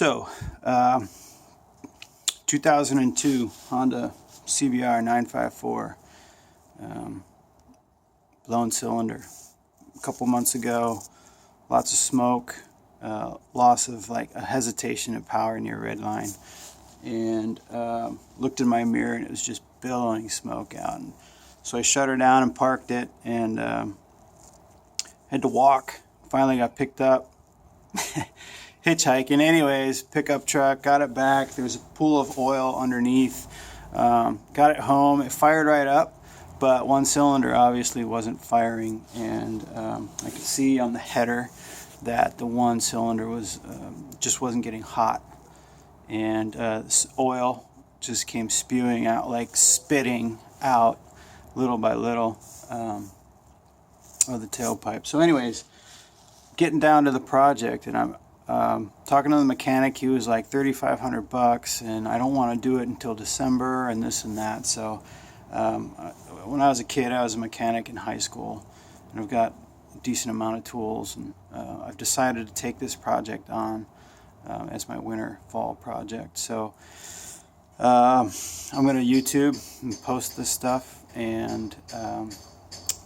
So, 2002 Honda CBR954 blown cylinder. A couple months ago, lots of smoke, loss of like a hesitation of power near red line, and looked in my mirror and it was just billowing smoke out. And so I shut her down and parked it, and had to walk. Finally got picked up. Hitchhiking anyways, pickup truck, got it back. There was a pool of oil underneath. Got it home. It fired right up, but one cylinder obviously wasn't firing, and I could see on the header that the one cylinder was just wasn't getting hot, and this oil just came spewing out, like spitting out little by little of the tailpipe. So anyways, getting down to the project, and I'm talking to the mechanic. He was like $3,500, and I don't want to do it until December and this and that. So when I was a kid, I was a mechanic in high school, and I've got a decent amount of tools, and I've decided to take this project on as my winter-fall project. So I'm going to YouTube and post this stuff, and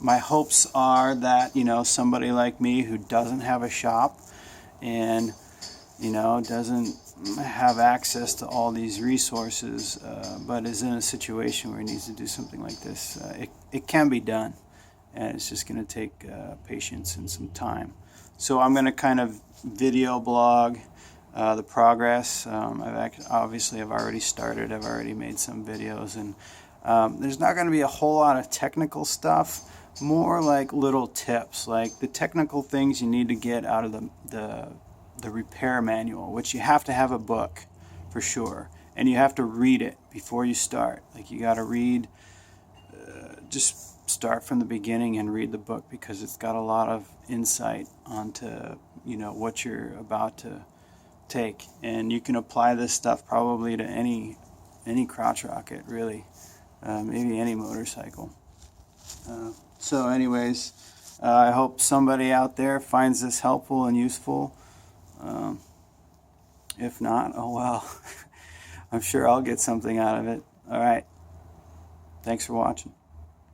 my hopes are that, you know, somebody like me who doesn't have a shop and, you know, doesn't have access to all these resources, but is in a situation where he needs to do something like this, it can be done, and it's just going to take patience and some time. So I'm going to kind of video blog the progress. I've already started. I've already made some videos, and there's not going to be a whole lot of technical stuff, more like little tips, like the technical things you need to get out of the repair manual, which you have to have a book for sure, and you have to read it before you start. Like, you got to read, just start from the beginning and read the book, because it's got a lot of insight onto, you know, what you're about to take, and you can apply this stuff probably to any crotch rocket, really, maybe any motorcycle. So anyways, I hope somebody out there finds this helpful and useful. If not, oh well. I'm sure I'll get something out of it. All right. Thanks for watching.